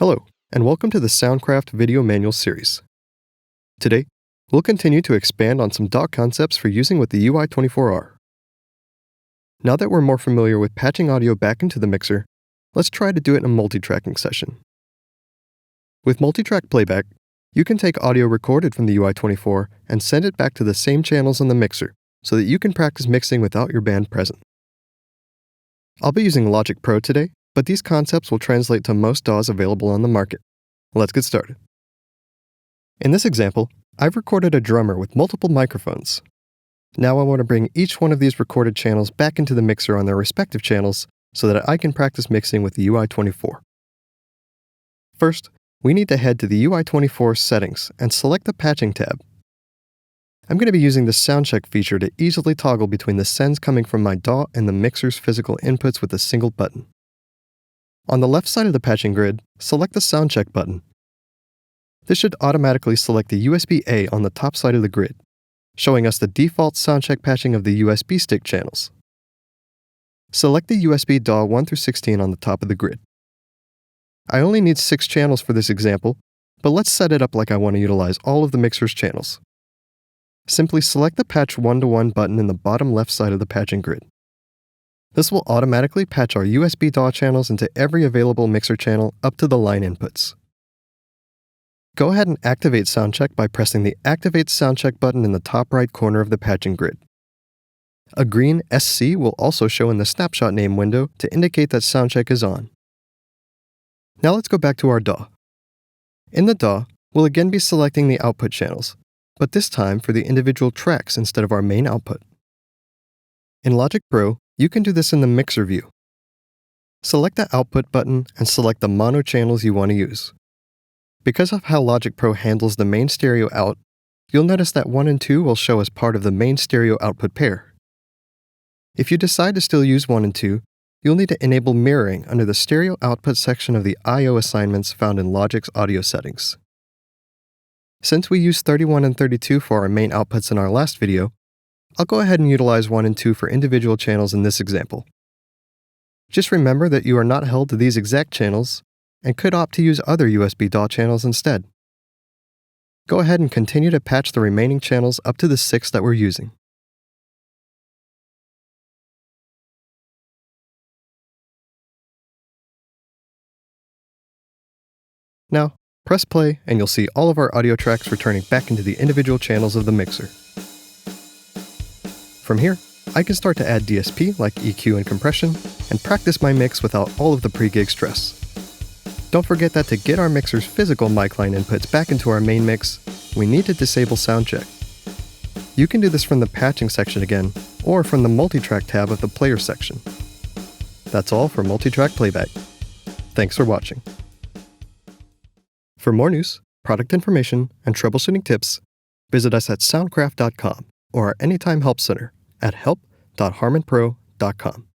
Hello, and welcome to the Soundcraft video manual series. Today, we'll continue to expand on some DAW concepts for using with the Ui24R. Now that we're more familiar with patching audio back into the mixer, let's try to do it in a multitracking session. With Multitrack Playback, you can take audio recorded from the Ui24 and send it back to the same channels on the mixer so that you can practice mixing without your band present. I'll be using Logic Pro today, but these concepts will translate to most DAWs available on the market. Let's get started. In this example, I've recorded a drummer with multiple microphones. Now I want to bring each one of these recorded channels back into the mixer on their respective channels so that I can practice mixing with the Ui24. First, we need to head to the Ui24 settings and select the patching tab. I'm going to be using the soundcheck feature to easily toggle between the sends coming from my DAW and the mixer's physical inputs with a single button. On the left side of the patching grid, select the Soundcheck button. This should automatically select the USB-A on the top side of the grid, showing us the default soundcheck patching of the USB stick channels. Select the USB DAW 1 through 16 on the top of the grid. I only need 6 channels for this example, but let's set it up like I want to utilize all of the mixer's channels. Simply select the Patch 1-to-1 button in the bottom left side of the patching grid. This will automatically patch our USB DAW channels into every available mixer channel up to the line inputs. Go ahead and activate Soundcheck by pressing the Activate Soundcheck button in the top right corner of the patching grid. A green SC will also show in the snapshot name window to indicate that Soundcheck is on. Now let's go back to our DAW. In the DAW, we'll again be selecting the output channels, but this time for the individual tracks instead of our main output. In Logic Pro, you can do this in the mixer view. Select the Output button and select the mono channels you want to use. Because of how Logic Pro handles the main stereo out, you'll notice that 1 and 2 will show as part of the main stereo output pair. If you decide to still use 1 and 2, you'll need to enable mirroring under the stereo output section of the I/O assignments found in Logic's audio settings. Since we used 31 and 32 for our main outputs in our last video, I'll go ahead and utilize 1 and 2 for individual channels in this example. Just remember that you are not held to these exact channels and could opt to use other USB DAW channels instead. Go ahead and continue to patch the remaining channels up to the 6 that we're using. Now, press play and you'll see all of our audio tracks returning back into the individual channels of the mixer. From here, I can start to add DSP like EQ and compression and practice my mix without all of the pre-gig stress. Don't forget that to get our mixer's physical mic line inputs back into our main mix, we need to disable Soundcheck. You can do this from the patching section again, or from the Multitrack tab of the Player section. That's all for Multitrack Playback. Thanks for watching. For more news, product information, and troubleshooting tips, visit us at soundcraft.com or our Anytime Help Center at help.harmonpro.com.